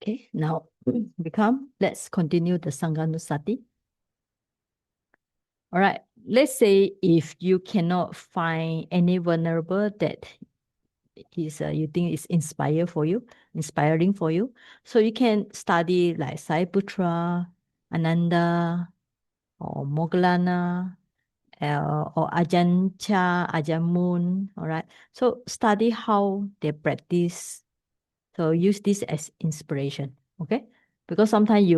Okay, now let's continue the Sangha Anussati. All right, let's say if you cannot find any venerable that you think is inspiring for you, so you can study like Sariputra, Ananda, or Moggallana, or Ajahn Chah, Ajahn Mun. All right, so study how they practice. So use this as inspiration, okay? Because sometimes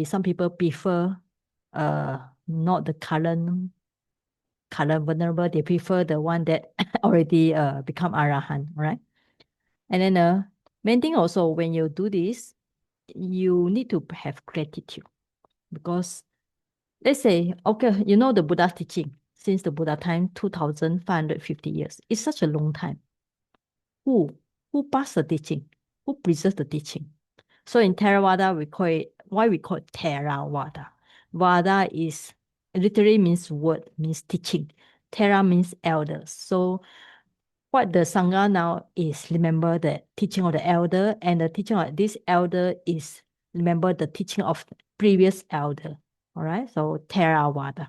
some people prefer not the current venerable, they prefer the one that already become arahant, right? And then main thing also, when you do this, you need to have gratitude, because let's say, okay, you know the Buddha's teaching since the Buddha time, 2,550 years. It's such a long time. Who passed the teaching? Who preserved the teaching? So in Theravada, why we call it Theravada? Vada is literally means word, means teaching. Thera means elders. So what the Sangha now is remember the teaching of the elder, and the teaching of this elder is remember the teaching of the previous elder. All right, so Theravada.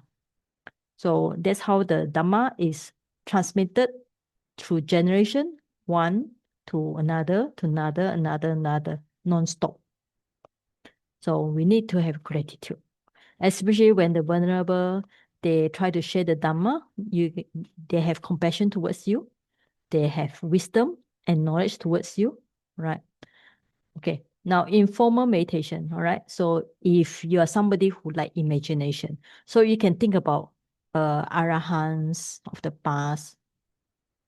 So that's how the Dhamma is transmitted through generation, one to another, non-stop. So we need to have gratitude, especially when the vulnerable, they try to share the Dhamma, they have compassion towards you, they have wisdom and knowledge towards you, right? Okay. Now, informal meditation, all right? So if you are somebody who like imagination, so you can think about arahants of the past.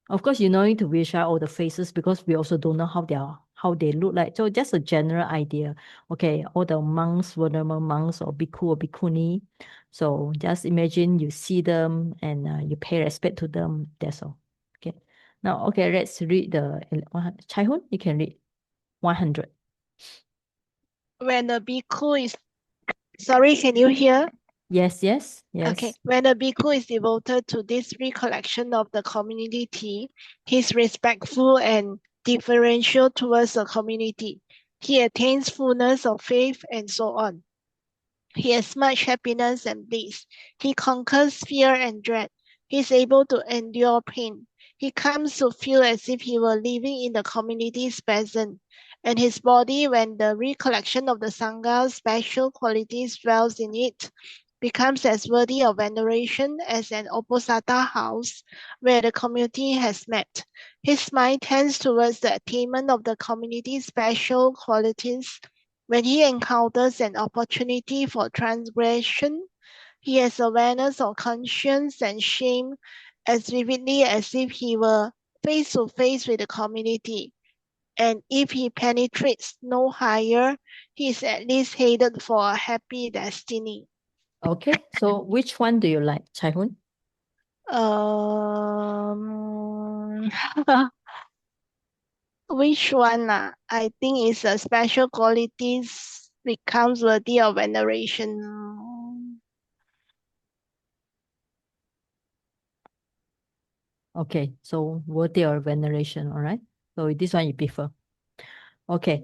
Of course, you don't need to visualize all the faces, because we also don't know how they look like. So just a general idea. Okay, all the monks, venerable monks or bhikkhu or bhikkhuni. So just imagine you see them and you pay respect to them. That's all. Okay. Now, okay, let's read the Chai Hun, you can read 100. When a bhikkhu is, sorry, can you hear? Yes, yes, Okay, yes. when a bhikkhu is devoted to this recollection of the community, he is respectful and deferential towards the community. He attains fullness of faith and so on. He has much happiness and bliss. He conquers fear and dread. He is able to endure pain. He comes to feel as if he were living in the community's presence, and his body, when the recollection of the Sangha's special qualities dwells in it, becomes as worthy of veneration as an Uposatha house where the community has met. His mind tends towards the attainment of the community's special qualities. When he encounters an opportunity for transgression, he has awareness of conscience and shame as vividly as if he were face to face with the community. And if he penetrates no higher, he is at least headed for a happy destiny. Okay, so which one do you like, Chai Hun? Um, which one? I think it's a special qualities becomes worthy of veneration. Okay, so worthy of veneration, all right? So this one you prefer. Okay.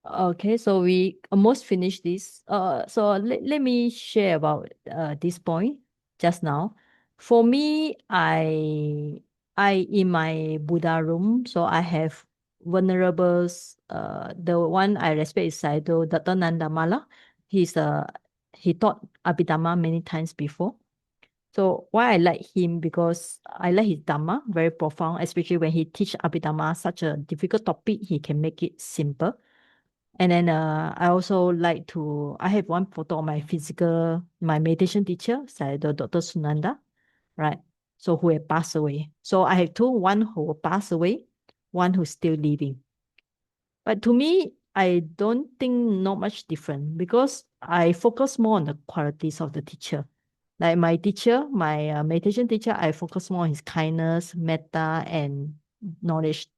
Okay, so we almost finished this. So let me share about this point just now. For me, I in my Buddha room, so I have venerables. The one I respect is Sayadaw Dr. Nandamala. He taught Abhidhamma many times before. So why I like him, because I like his Dhamma, very profound, especially when he teach Abhidhamma, such a difficult topic, he can make it simple. And then I also I have one photo of my meditation teacher, Sayadaw Dr. Sunanda, right? So who had passed away. So I have two, one who passed away, one who's still living. But to me, I don't think not much different, because I focus more on the qualities of the teacher. Like my teacher, my meditation teacher, I focus more on his kindness, metta, and knowledge.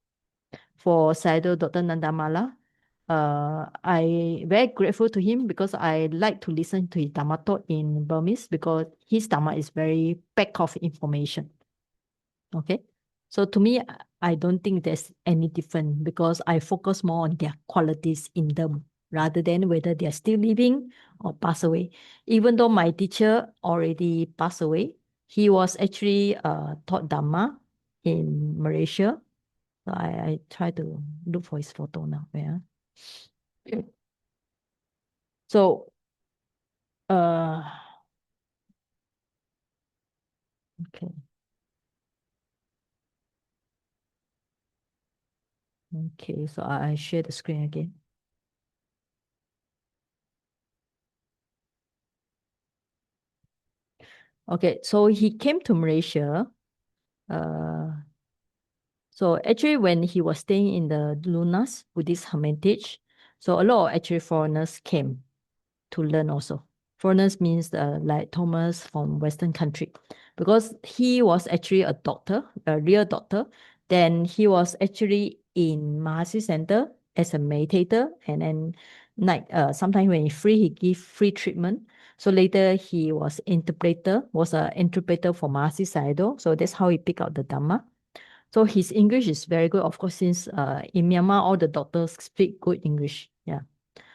For Sayadaw Dr. Nandamala, I very grateful to him, because I like to listen to his Dhamma talk in Burmese, because his Dhamma is very packed of information. Okay. So to me, I don't think there's any different, because I focus more on their qualities in them. rather than whether they are still living or pass away. Even though my teacher already passed away, he was actually taught Dhamma in Malaysia. So I try to look for his photo now. Yeah. So okay. Okay, so I share the screen again. Okay, so he came to Malaysia. So actually when he was staying in the Lunas Buddhist Hermitage, so a lot of actually foreigners came to learn also. Foreigners means like Thomas from Western country, because he was actually a doctor, a real doctor. Then he was actually in Mahasi Center as a meditator, and then like sometimes when he free, he give free treatment. So later he was an interpreter for Mahasi Sayadaw. So that's how he picked out the Dhamma. So his English is very good, of course, since in Myanmar all the doctors speak good English. Yeah.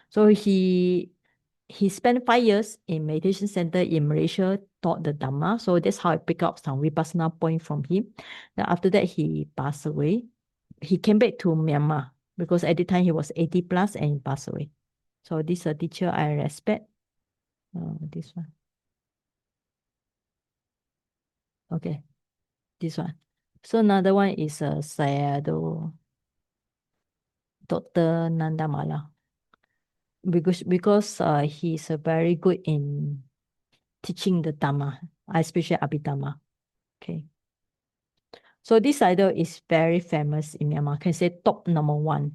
So he spent 5 years in meditation center in Malaysia, taught the Dhamma. So that's how I pick up some Vipassana point from him. Then after that, he passed away. He came back to Myanmar because at the time he was 80 plus and he passed away. So this is a teacher I respect. This one. Okay, this one. So another one is Sayadaw Dr. Nandamala. Because he's very good in teaching the Dhamma, especially Abhidhamma. Okay. So this idol is very famous in Myanmar. Can say top number one.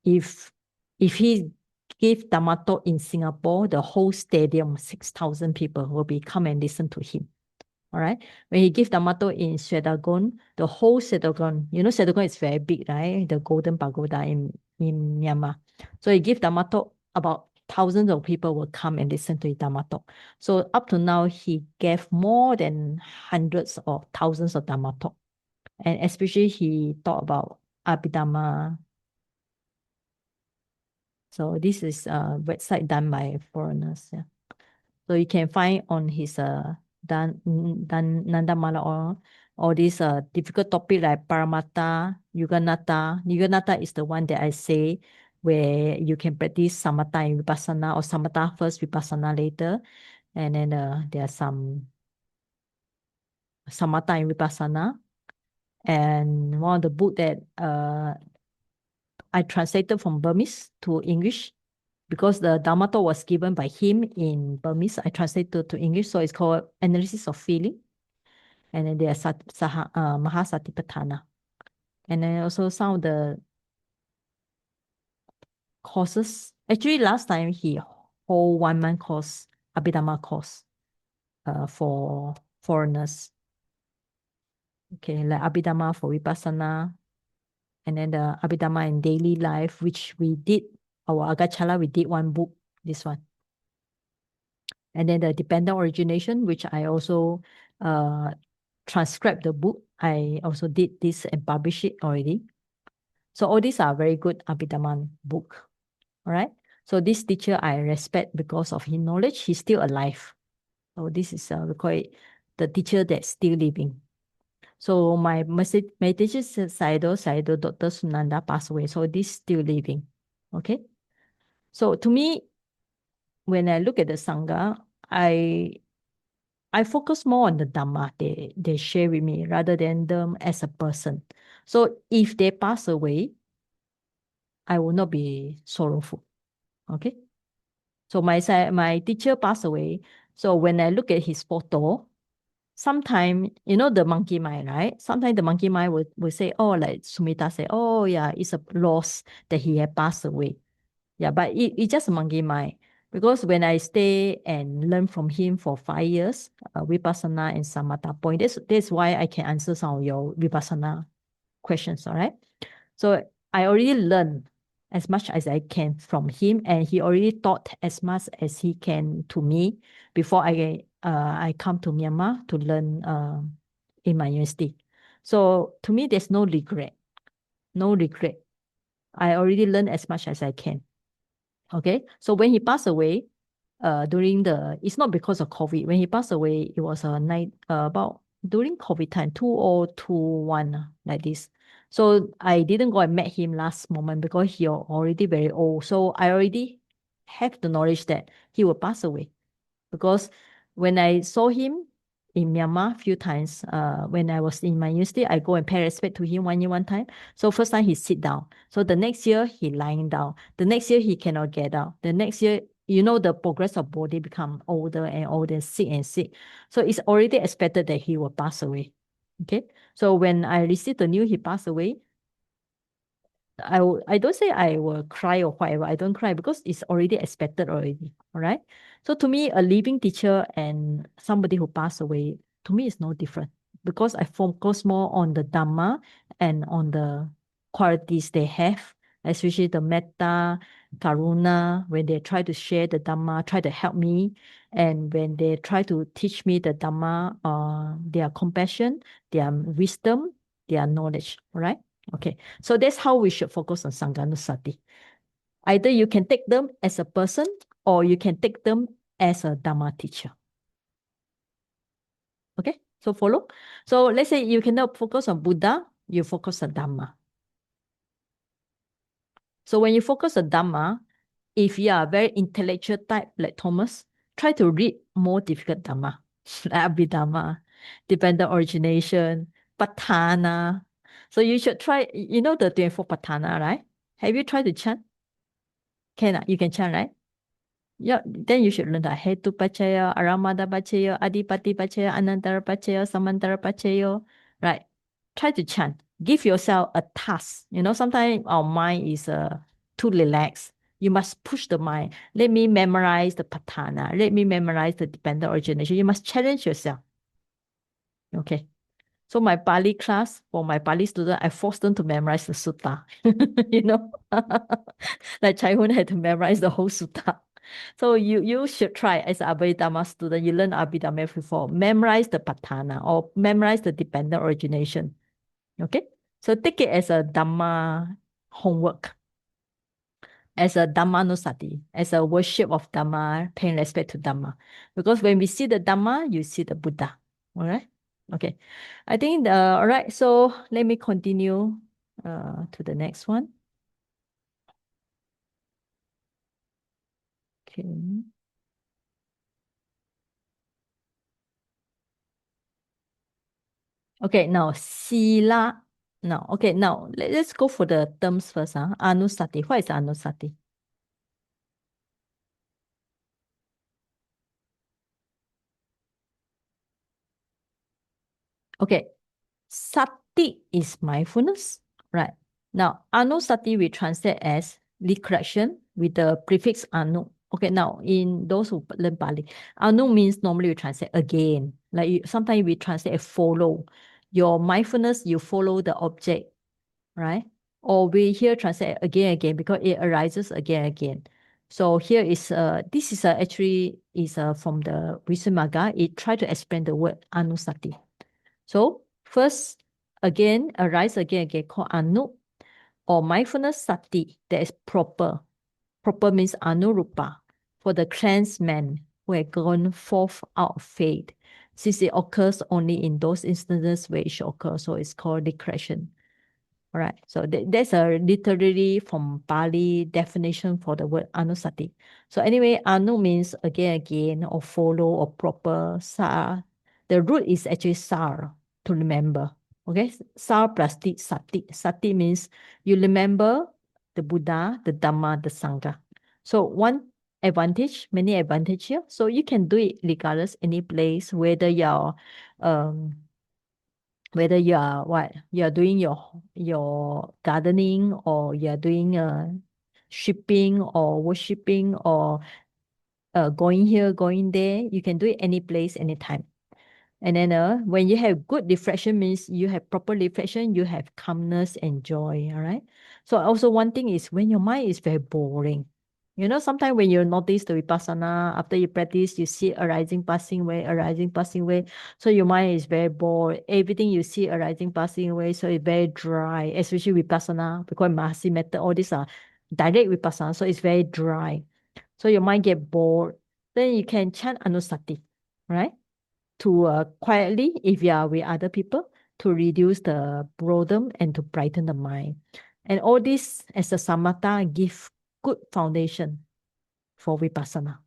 If he give Dhamma talk in Singapore, the whole stadium, 6,000 people will be come and listen to him. All right. When he give Dhamma talk in Swedagon, the whole Swedagon, Swedagon is very big, right? The Golden Pagoda in Myanmar. So he give Dhamma talk, about thousands of people will come and listen to his Dhamma talk. So up to now, he gave more than hundreds or thousands of Dhamma talk. And especially he talked about Abhidhamma. So this is a website done by foreigners. Yeah. So you can find on his Nandamala or all these difficult topic like Paramata, Yuganata. Yuganata is the one that I say where you can practice Samatha and Vipassana, or Samatha first, Vipassana later. And then there are some Samatha and Vipassana. And one of the book that I translated from Burmese to English because the Dhamma talk was given by him in Burmese. I translated to English, so it's called Analysis of Feeling. And then there's Mahasatipatthana. And then also some of the courses. Actually, last time he hold 1 month course, Abhidhamma course, for foreigners. Okay, like Abhidhamma for Vipassana, and then the Abhidhamma in daily life, which we did, our Agachala, we did one book, this one. And then the dependent origination, which I also transcribed the book. I also did this and published it already. So all these are very good Abhidhamma book. All right. So this teacher I respect because of his knowledge. He's still alive. So this is we call it the teacher that's still living. So my meditation Sayadaw Dr. Sunanda passed away. So this still living. Okay. So to me, when I look at the Sangha, I focus more on the Dhamma they share with me rather than them as a person. So if they pass away, I will not be sorrowful. Okay. So my teacher passed away. So when I look at his photo, sometimes, the monkey mind, right? Sometimes the monkey mind will say, oh, like Sumita say, oh yeah, it's a loss that he had passed away. Yeah, but it's just a monkey mind. Because when I stay and learn from him for 5 years, Vipassana and Samatha point, that's why I can answer some of your Vipassana questions, all right? So I already learned as much as I can from him, and he already taught as much as he can to me before I come to Myanmar to learn in my university. So to me, there's no regret. No regret. I already learned as much as I can. Okay, so when he passed away, it's not because of COVID. When he passed away, it was a night about during COVID time, 2021, like this. So I didn't go and met him last moment because he already very old. So I already have the knowledge that he will pass away because when I saw him in Myanmar a few times, when I was in my university, I go and pay respect to him 1 year one time. So first time he sit down. So the next year he lying down. The next year he cannot get out. The next year, the progress of body become older and older, sick and sick. So it's already expected that he will pass away. Okay. So when I received the news he passed away, I don't say I will cry or whatever. I don't cry because it's already expected already. All right. So to me, a living teacher and somebody who passed away, to me, is no different because I focus more on the Dhamma and on the qualities they have, especially the metta, karuna, when they try to share the Dhamma, try to help me. And when they try to teach me the Dhamma, their compassion, their wisdom, their knowledge. All right. Okay, so that's how we should focus on Sangha. Either you can take them as a person or you can take them as a Dhamma teacher. Okay, so follow. So let's say you cannot focus on Buddha, you focus on Dhamma. So when you focus on Dhamma, if you are a very intellectual type like Thomas, try to read more difficult Dhamma, like Abhidhamma, dependent origination, Patana. So you should try, the 24 Patana, right? Have you tried to chant? You can chant, right? Yeah, then you should learn that Hetu Pachaya, Aramada Pachaya, Adipati Pachaya, Anantara Pachaya, Samantara Pachaya. Right. Try to chant. Give yourself a task. Sometimes our mind is too relaxed. You must push the mind. Let me memorize the patana. Let me memorize the dependent origination. You must challenge yourself. Okay. So my Pali class, for my Pali student, I forced them to memorize the sutta. you know, like Chai Hun had to memorize the whole sutta. So you should try as an Abhidhamma student. You learn Abhidhamma before. Memorize the Patana or memorize the dependent origination. Okay? So take it as a Dhamma homework, as a Dhammanussati, as a worship of Dhamma, paying respect to Dhamma. Because when we see the Dhamma, you see the Buddha. All right? Okay. I think, all right. So let me continue to the next one. Okay. Okay, now sila. Now, okay, now let's go for the terms first. Anussati. What is Anussati? Okay, sati is mindfulness, right? Now, Anussati we translate as recollection with the prefix anu. Okay, now in those who learn Pali, anu means normally we translate again. Like sometimes we translate as follow. Your mindfulness, you follow the object, right? Or we here translate again because it arises again. So here is this is actually is from the Visuddhimagga. It try to explain the word Anussati. So first again arise again called Anu or mindfulness sati that is proper. Proper means Anurupa for the cleansed man who had gone forth out of faith. Since it occurs only in those instances where it should occur, so it's called decretion. All right, so that's a literally from Pali definition for the word Anussati. So anyway, Anu means again, or follow, or proper. Sa, the root is actually Sar, to remember. Okay, Sar plus Sati. Sati means you remember the Buddha, the Dhamma, the Sangha. So one advantage, many advantage here. So you can do it regardless any place, whether you are doing your gardening or you are doing shipping or worshipping or going here, going there, you can do it any place, anytime. And then when you have good reflection means you have proper reflection, you have calmness and joy, all right? So also one thing is when your mind is very boring, sometimes when you notice the vipassana, after you practice, you see arising, passing away, arising, passing away. So your mind is very bored. Everything you see arising, passing away, so it's very dry, especially vipassana, because Mahasi method, all these are direct vipassana, so it's very dry. So your mind get bored. Then you can chant Anussati, right? To quietly, if you are with other people, to reduce the boredom and to brighten the mind. And all this as a samatha give good foundation for vipassana.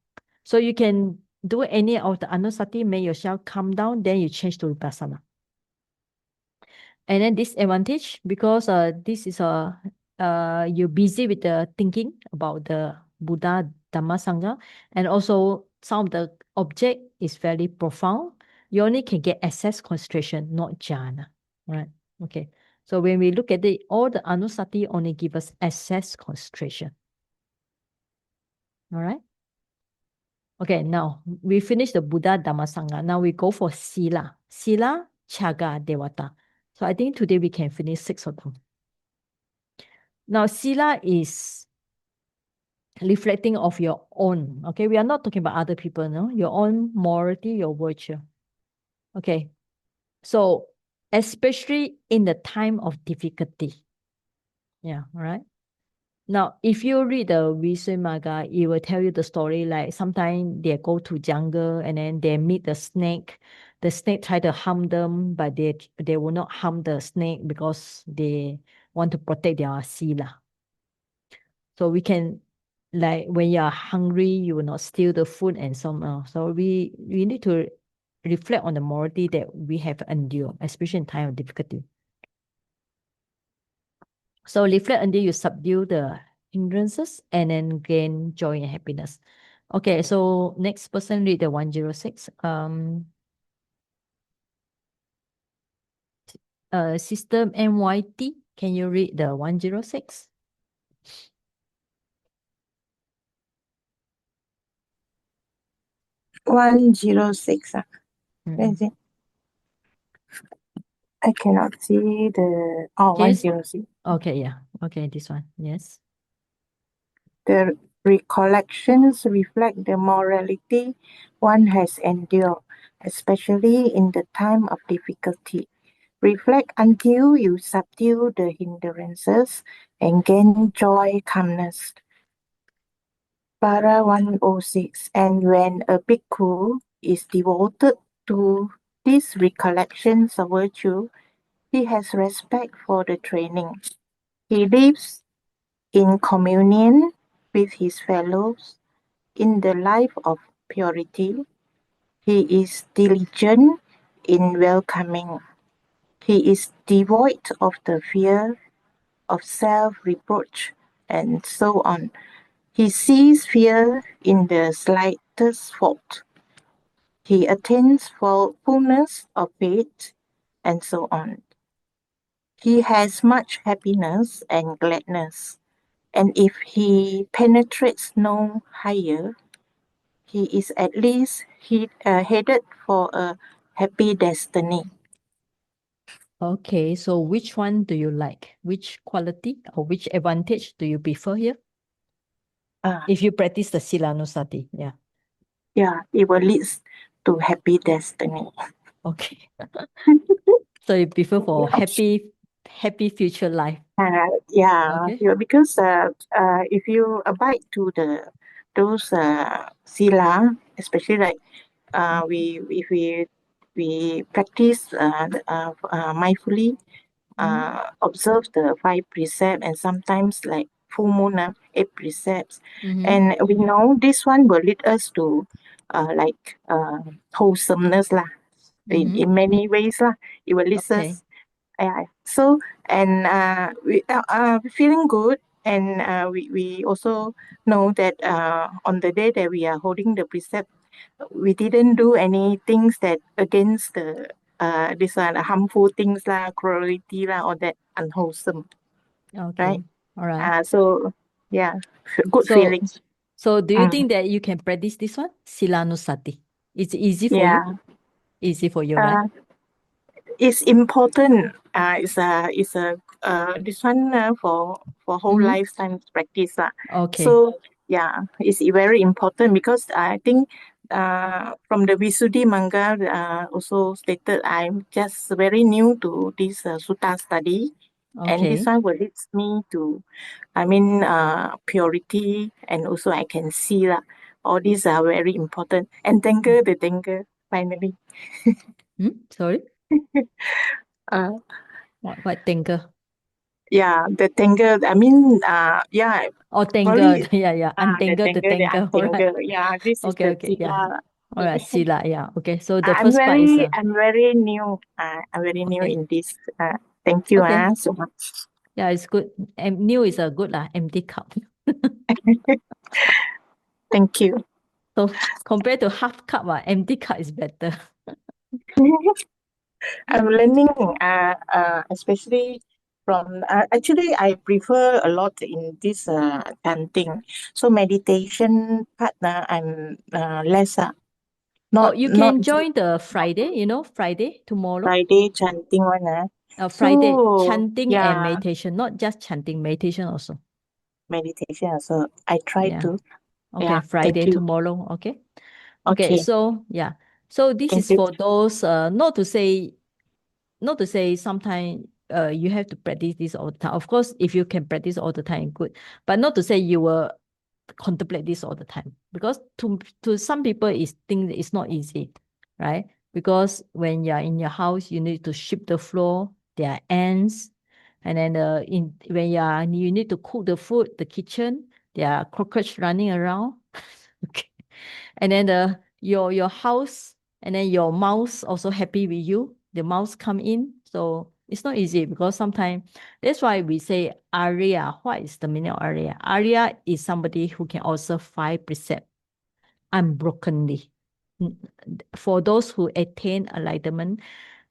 So you can do any of the Anussati, make yourself calm down, then you change to vipassana. And then disadvantage, because this is you're busy with the thinking about the Buddha, Dhamma, Sangha, and also some of the object is very profound. You only can get access concentration, not jhana, right? Okay. So when we look at it, all the Anussati only give us access concentration. All right. Okay, now we finish the Buddha Dhamma Sangha. Now we go for Sila. Sila, Chaga, Devata. So I think today we can finish 6 of them. Now, Sila is reflecting of your own. Okay, we are not talking about other people, no? Your own morality, your virtue. Okay, so especially in the time of difficulty. Yeah, right. Now, if you read the Visuddhimagga, it will tell you the story like sometimes they go to jungle and then they meet the snake. The snake try to harm them, but they will not harm the snake because they want to protect their sila. So we can, like when you are hungry, you will not steal the food and so on. So we need to reflect on the morality that we have endured, especially in time of difficulty. So reflect until you subdue the hindrances and then gain joy and happiness. Okay, so next person read the 106. System MYT, can you read the 106? 106. Where Mm. is it? I cannot see the. Oh, Yes. 106. Okay, yeah. Okay, this one. Yes. The recollections reflect the morality one has endured, especially in the time of difficulty. Reflect until you subdue the hindrances and gain joy, calmness. Para 106. And when a bhikkhu is devoted to these recollections of virtue, he has respect for the training. He lives in communion with his fellows in the life of purity. He is diligent in welcoming. He is devoid of the fear of self-reproach, and so on. He sees fear in the slightest fault. He attains fullness of faith, and so on. He has much happiness and gladness, and if he penetrates no higher, he is at least headed for a happy destiny. Okay, so which one do you like? Which quality or which advantage do you prefer here? If you practice the Silanusati, yeah. Yeah, it will lead to happy destiny. Okay. So you prefer for happy future life. Yeah, Okay. because if you abide to those sila, especially like if we practice mindfully, observe the 5 precepts and sometimes like full moon 8 precepts, and we know this one will lead us to like wholesomeness lah. In many ways lah, it will lead Okay. us. Yeah. So and we feeling good, and we also know that on the day that we are holding the precept, we didn't do any things that against the this one harmful things lah, cruelty lah, or that unwholesome, right? Okay. All right. So yeah, good So feelings. so do you think that you can practice this one? Silanusati. It's easy for you? Yeah. Easy for you, right? It's important. It's a this one for whole lifetime practice lah. Okay. So yeah, it's very important because I think from the Visuddhimagga also stated I'm just very new to this sutta study. And this Okay. one will lead me to, purity, and also I can see that all these are very important. And the tengah, finally. Sorry? Uh, What thinker? yeah, the tengah, yeah, Oh, probably, tangled. Yeah. the Untangled the tengah, the tangle. All right. untengah. Yeah, this is the Okay. Yeah. sila. All right. Sila. Yeah. Okay. So the I'm first part is very new. I'm very new okay. in this. Thank you Okay. so much. Yeah, it's good. And new is a good empty cup. Thank you. So compared to half cup, empty cup is better. I'm learning, especially from, actually, I prefer a lot in this chanting. So meditation partner, I'm less, Oh, not you not can join the Friday, Friday tomorrow. Friday chanting one. Friday So chanting and yeah, meditation, not just chanting, meditation also. meditation also. I try Yeah. to. Okay, Yeah, thank Friday you. tomorrow. Okay. Okay, Okay, so yeah. So this thank is you. for those not to say sometimes you have to practice this all the time. Of course, if you can practice all the time, good. But not to say you will contemplate this all the time. Because to some people it's think that it's not easy, right? Because when you're in your house, you need to sweep the floor, there are ants, and then you need to cook the food, the kitchen, there are cockroach running around. Okay. And then your house and then your mouse also happy with you. The mouse come in. So it's not easy because sometimes that's why we say Arya. What is the meaning of Arya? Arya is somebody who can also 5 precepts unbrokenly. For those who attain enlightenment,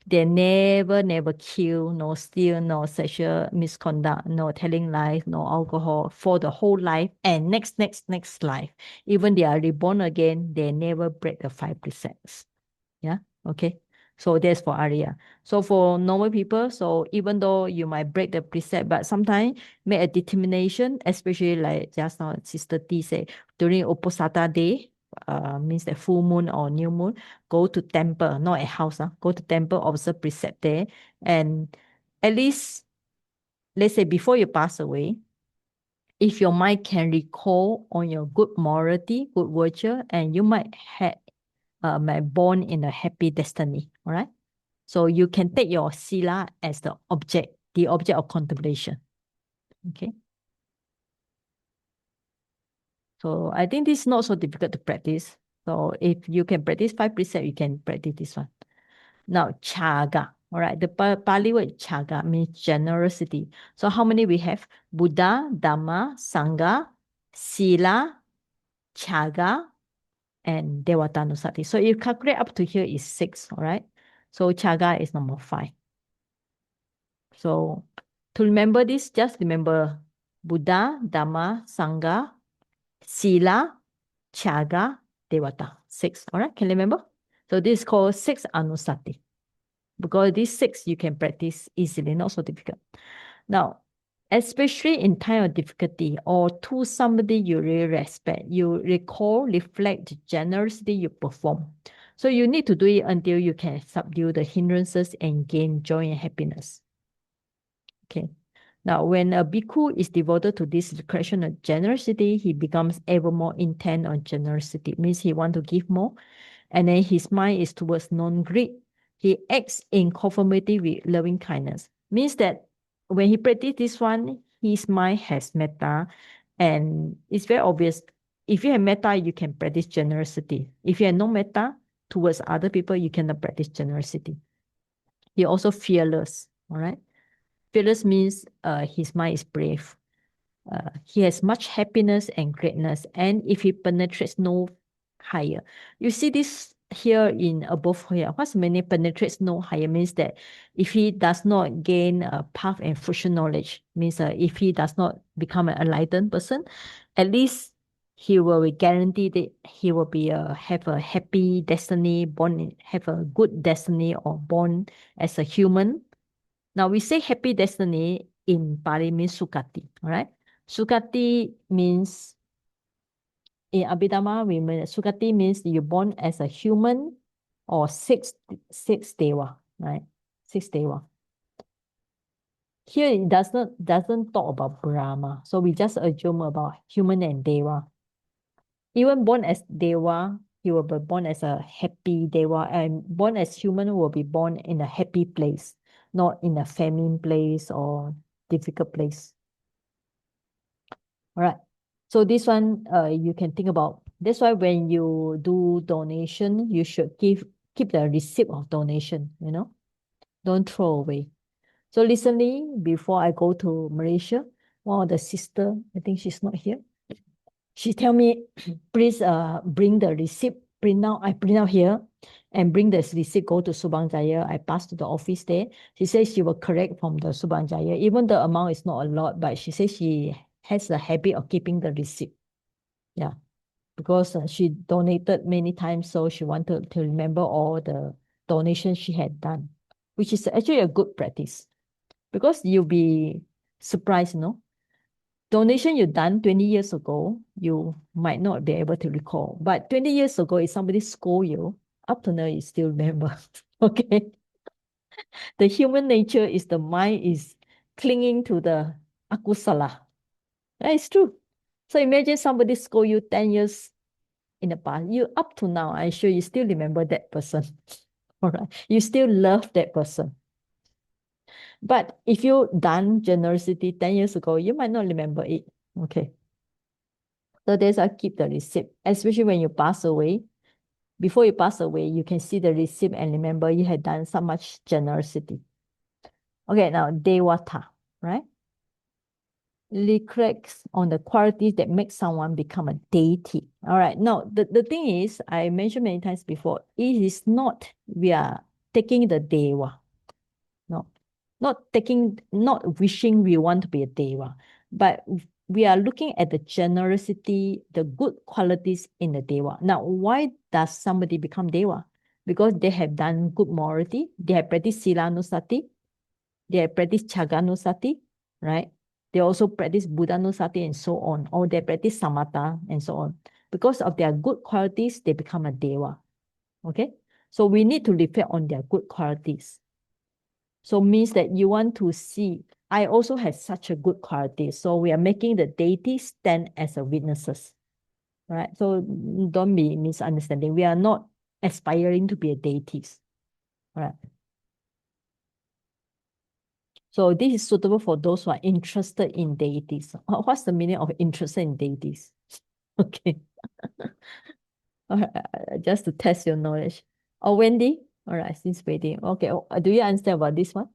they never kill, no steal, no sexual misconduct, no telling lies, no alcohol for the whole life and next life. Even they are reborn again, they never break the 5 precepts. Yeah. Okay. So that's for Arya. So for normal people, so even though you might break the precept, but sometimes make a determination, especially like just now Sister T said, during Uposatha day, means the full moon or new moon, go to temple, not a house, go to temple, observe precept there. And at least, let's say before you pass away, if your mind can recall on your good morality, good virtue, and you might have born in a happy destiny. All right. So you can take your sila as the object of contemplation. Okay. So I think this is not so difficult to practice. So if you can practice 5 precepts, you can practice this one. Now, chaga. All right. The Pali word chaga means generosity. So how many we have? Buddha, Dhamma, Sangha, Sila, chaga, and Devata Anussati. So if you calculate up to here is 6, all right? So chaga is number 5. So to remember this, just remember Buddha, Dhamma, Sangha, Sila, chaga, Devata. 6, all right? Can you remember? So this is called 6 Anussati. Because these 6 you can practice easily, not so difficult. Now, especially in time of difficulty or to somebody you really respect, you recall, reflect the generosity you perform. So you need to do it until you can subdue the hindrances and gain joy and happiness. Okay. Now, when a bhikkhu is devoted to this expression of generosity, he becomes ever more intent on generosity. It means he wants to give more, and then his mind is towards non-greed. He acts in conformity with loving kindness. Means that when he practices this one, his mind has metta, and it's very obvious. If you have metta, you can practice generosity. If you have no metta towards other people, you cannot practice generosity. He also fearless. All right. Fearless means his mind is brave. He has much happiness and greatness, and if he penetrates no higher, you see this here in above here. What's meaning penetrates no higher means that if he does not gain a path and fruition knowledge, means if he does not become an enlightened person, at least he will be guaranteed that he will be have a happy destiny, have a good destiny, or born as a human. Now we say happy destiny in Pali means sukati, all right? Sukati means, in Abhidhamma, Sukati means you're born as a human or six deva, right? 6 deva. Here it doesn't talk about Brahma. So we just assume about human and Deva. Even born as Deva, he will be born as a happy Deva, and born as human will be born in a happy place, not in a famine place or difficult place. All right. So this one, you can think about. That's why when you do donation, you should keep the receipt of donation, don't throw away. So recently, before I go to Malaysia, one of the sister, I think she's not here, she tell me, please bring the receipt, I print out here, and bring the receipt, go to Subang Jaya. I pass to the office there. She says she will correct from the Subang Jaya. Even the amount is not a lot, but she says she has the habit of keeping the receipt. Yeah, because she donated many times, so she wanted to remember all the donations she had done, which is actually a good practice. Because you'll be surprised, donation you done 20 years ago, you might not be able to recall. But 20 years ago, if somebody scold you, up to now, you still remember. Okay. The human nature is the mind is clinging to the akusala. That is true. So imagine somebody scold you 10 years in the past. You up to now, I'm sure you still remember that person. All right. You still love that person. But if you done generosity 10 years ago, you might not remember it. Okay. So that's why keep the receipt, especially when you pass away. Before you pass away, you can see the receipt and remember you had done so much generosity. Okay, now Devata, right? Reflects on the qualities that make someone become a deity. All right, now the thing is, I mentioned many times before, it is not we are taking the Deva. No, not wishing we want to be a Deva, but we are looking at the generosity, the good qualities in the Deva. Now, why does somebody become Deva? Because they have done good morality, they have practiced Sila Anussati, they have practiced Chaganussati, right? They also practice Buddhanussati and so on, or they practice Samatha and so on. Because of their good qualities, they become a Deva. Okay? So we need to reflect on their good qualities. So means that you want to see, I also have such a good quality. So we are making the deities stand as a witnesses, right? So don't be misunderstanding. We are not aspiring to be a deities, right? So this is suitable for those who are interested in deities. What's the meaning of interested in deities? Okay. Just to test your knowledge. Oh, Wendy? All right, since waiting. Okay, do you understand about this one?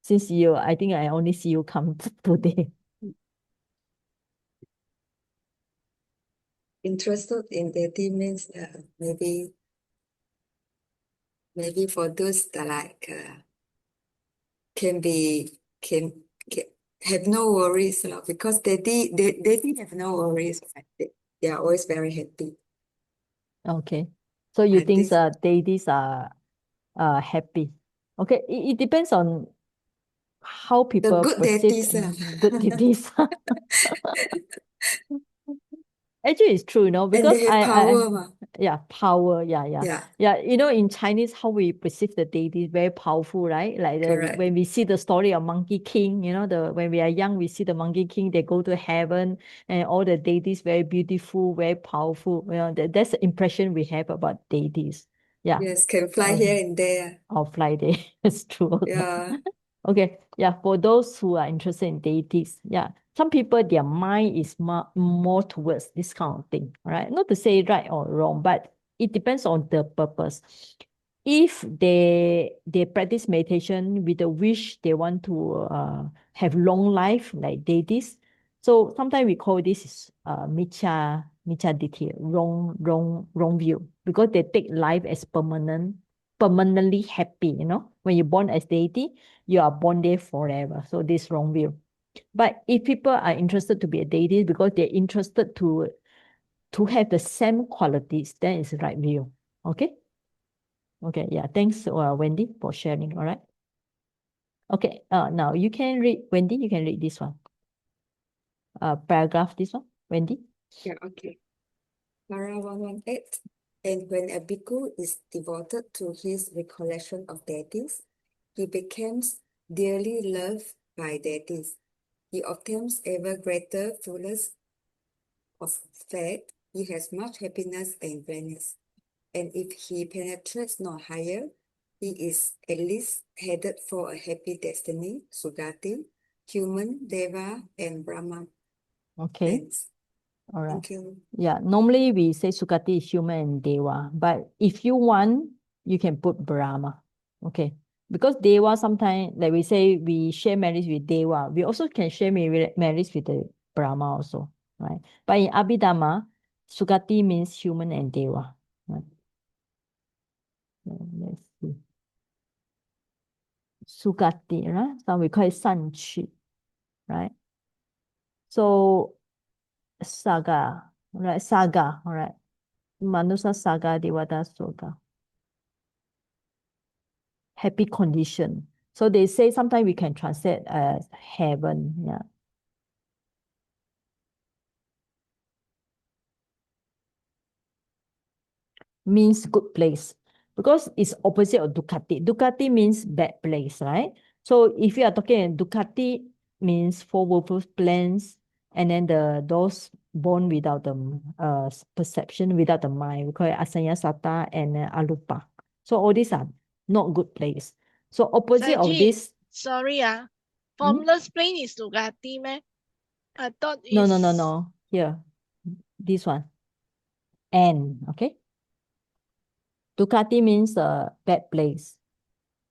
Since I think I only see you come today. Interested in deity means maybe for those that can have no worries, because deity have no worries. They are always very happy. Okay. So you I think think deities are happy. Okay, it depends on how the people good perceive deities. good deities. Actually, it's true, And because they have power. yeah, power, yeah. Yeah, In Chinese, how we perceive the deity is very powerful, right? Like correct. when we see the story of Monkey King, when we are young, we see the Monkey King, they go to heaven, and all the deities very beautiful, very powerful. That's the impression we have about deities. Yeah. Yes, can fly here and there. Or fly there. It's true. Yeah, Okay, yeah, for those who are interested in deities, yeah, some people, their mind is more towards this kind of thing, right? Not to say right or wrong, but it depends on the purpose. If they practice meditation with the wish they want to have long life like deities, so sometimes we call this micha ditthi, wrong view, because they take life as permanently happy. When you're born as deity, you are born there forever. So this wrong view. But if people are interested to be a deity because they're interested to have the same qualities, then it's the right view. Okay. Okay. Yeah. Thanks, Wendy, for sharing. All right. Okay. Now you can read, Wendy. You can read this one. Paragraph. This one, Wendy. yeah, okay. Para 118. And when a bhikkhu is devoted to his recollection of deities, he becomes dearly loved by deities. He obtains ever greater fullness of faith. He has much happiness and gladness. And if he penetrates no higher, he is at least headed for a happy destiny, Sugati, human, Deva, and Brahma. Okay. Thanks. All right. Thank you. Yeah, normally we say Sukati is human and Deva, but if you want, you can put Brahma. Okay. Because Deva sometimes, like we say, we share marriage with Deva. We also can share marriage with the Brahma also, right? But in Abhidhamma, Sukati means human and Deva. Right? Let's see. Sukati, right? So we call it Sanchi, right? So Saga, right? Saga, right? Manusa Saga, Devata Soga. Happy condition. So they say sometimes we can translate as heaven. Yeah. Means good place. Because it's opposite of Ducati. Ducati means bad place, right? So if you are talking Ducati means four worthless plans, and then those born without the perception, without the mind, we call it Asanya Sata and Alupa. So all these are not good place. So opposite of Saji, this. sorry, formless plane is Sugati, meh? I thought No, it's... no. Here, this one. N, okay? Ducati means a bad place.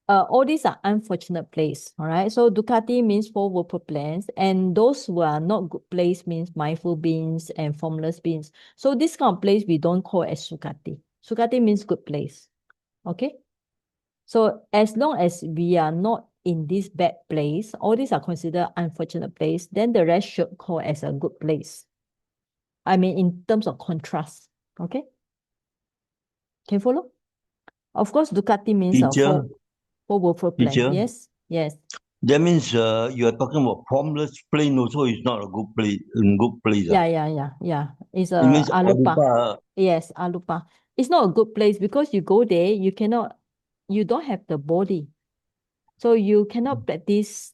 All these are unfortunate place, all right? So Ducati means four worker plans, and those who are not good place means mindful beings and formless beings. So this kind of place we don't call as Sukati. Sukati means good place, okay? So as long as we are not in this bad place, all these are considered unfortunate place, then the rest should call as a good place. I mean, in terms of contrast, okay? Can you follow? Of course, Ducati means a Teacher, four worker plan. teacher, Yes, yes. that means you are talking about formless plane also is not a good place. Good place. Yeah. It's It means Alupa. Arupa. Yes, Alupa. It's not a good place because you go there, you don't have the body. So you cannot practice,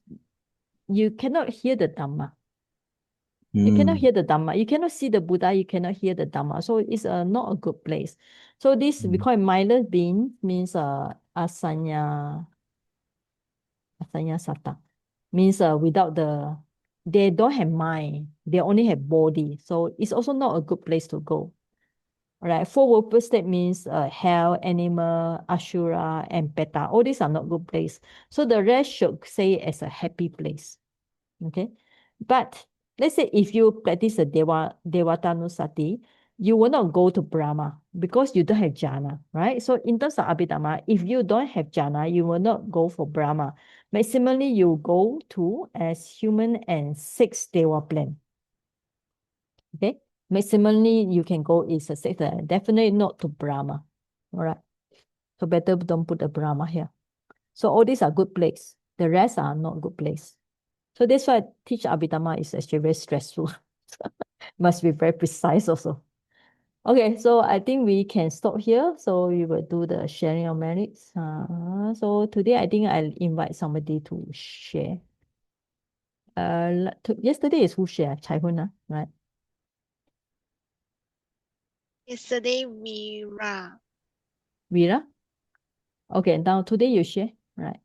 you cannot hear the Dhamma. You cannot hear the Dhamma. You cannot see the Buddha, you cannot hear the Dhamma. So it's not a good place. So this, we call it mindless being, means Asanya Sata. Means without they don't have mind, they only have body. So it's also not a good place to go. All right, four world state means hell, animal, ashura, and peta. All these are not good place. So the rest should say as a happy place. Okay, but let's say if you practice the Devatanusati, you will not go to Brahma because you don't have jhana, right? So in terms of Abhidhamma, if you don't have jhana, you will not go for Brahma. Maximally, you go to as human and 6 Deva plan. Okay, maximally you can go is a 6, definitely not to Brahma. All right, so better don't put a Brahma here. So all these are good place. The rest are not good place. So that's why teach Abhidhamma is actually very stressful. Must be very precise also. Okay, so I think we can stop here. So we will do the sharing of merits. So today I think I'll invite somebody to share. Yesterday is who shared? Chai Hun, right? Yesterday, Mira. Vera? Okay, now today you share, right?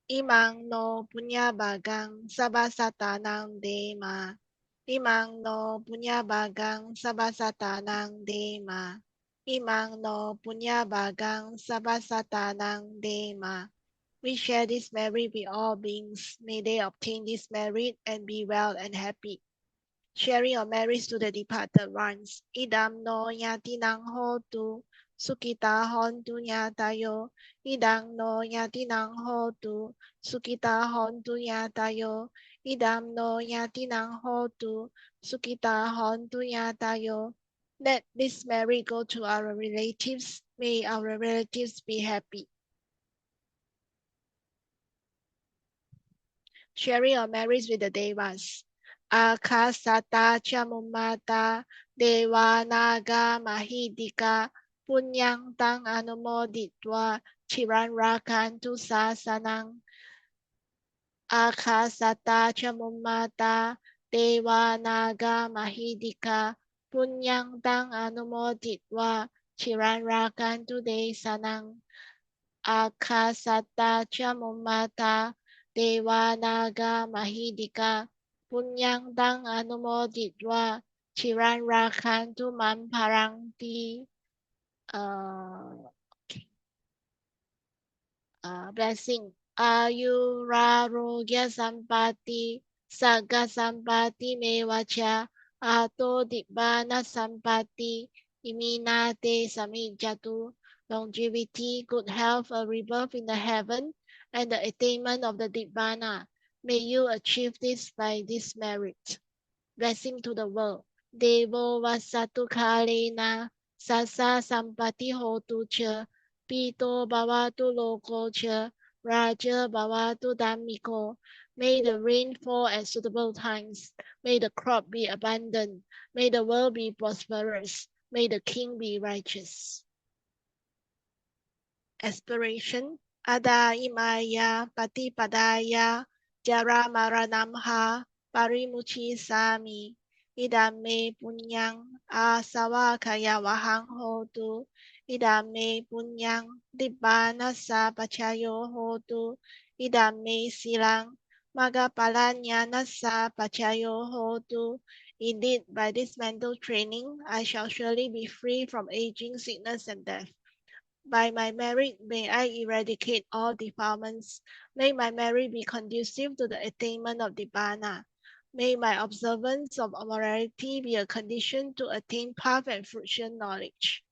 Imang no punyabagang sabasatanang dema. Imang no punyabagang sabasatanang dema. Imang no punyabagang sabasatanang dema. We share this merit with all beings. May they obtain this merit and be well and happy. Sharing of merits to the departed ones. Idam no yatinang hotu. Sukita hontu nyatayo. Idang no yatinang hotu. Sukita hontu nyatayo. Idam no yatinang hotu. Sukita hontu nyatayo. Let this merit go to our relatives. May our relatives be happy. Sharing of merits with the devas. Akasata chamumata dewa naga mahidika punyang tang anumoditwa chiran rakantu sasanang Akasata Chamumata Deva Naga Mahidika Punyang Tang Anumoditwa Chiran Rakantu De Sanang Akasata Chamumata Deva Naga Mahidika Punyang Tang Anumoditwa Chiran Rakantu Mamparangti blessing. Ayurarogya sampati, saga sampati mevacha, ato dibbana sampati, iminate samijatu, longevity, good health, a rebirth in the heaven, and the attainment of the dibbana. May you achieve this by this merit. Blessing to the world. Devo vasatu kalena, sasa sampati hotu cha, Pito bhavatu loko cha, Raja bhavatu dhammiko. May the rain fall at suitable times. May the crop be abundant. May the world be prosperous. May the king be righteous. Aspiration. Ada imaya patipadaya jara maranamha parimuchi sami. Idame punyang asawa kaya wahang hotu. Idame punyang dibbana sa pachayo hotu. Idame silang magapalanya sa pachayo hotu. Indeed, by this mental training, I shall surely be free from aging, sickness, and death. By my merit, may I eradicate all defilements. May my merit be conducive to the attainment of Nibbana. May my observance of morality be a condition to attain path and fruition knowledge.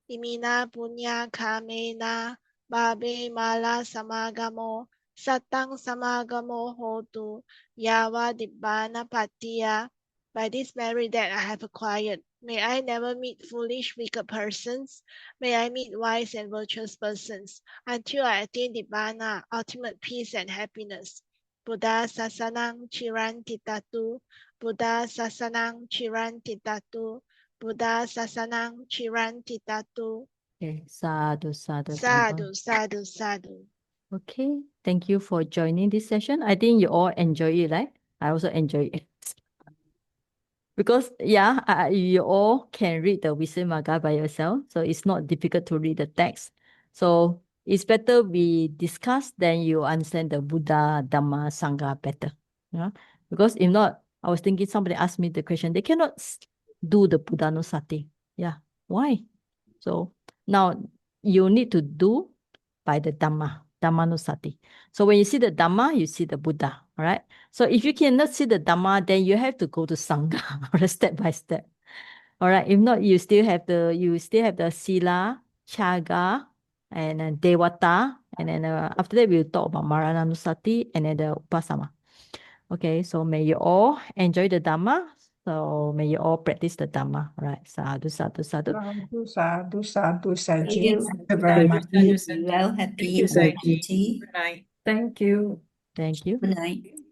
Imina punya kamena babe mala samagamo satang samagamo hotu yawa Nibbana patiya. By this merit that I have acquired, may I never meet foolish, wicked persons. May I meet wise and virtuous persons until I attain Nibbana, ultimate peace and happiness. Buddha sasanang chiran titatu. Buddha sasanang chiran titatu. Buddha sasanang chiran titatu. Okay, sadhu, sadhu, Sadhu, sadhu, sadhu. Okay, thank you for joining this session. I think you all enjoy it, right? I also enjoy it. Because, yeah, you all can read the Visuddhimagga by yourself, so it's not difficult to read the text. So it's better we discuss, then you understand the Buddha, Dhamma, Sangha better. Yeah? Because if not, I was thinking somebody asked me the question, they cannot do the Buddha Anussati. Yeah, why? So now you need to do by the Dhamma, Dhammanussati. So when you see the Dhamma, you see the Buddha, all right? So if you cannot see the Dhamma, then you have to go to Sangha, step by step. All right. If not, you still have the Sila, Chaga, and then Devata, and then after that we'll talk about Marananusati and then the Upasama. Okay, so may you all enjoy the Dhamma. So may you all practice the Dhamma. All right. Sadhu, sadhu, sadhu. Sadhu, sadhu, sadhu, Thank Saji. you. Thank you very much. Be well, happy, and Saji. healthy. Good night. Thank you. Thank you. Good night.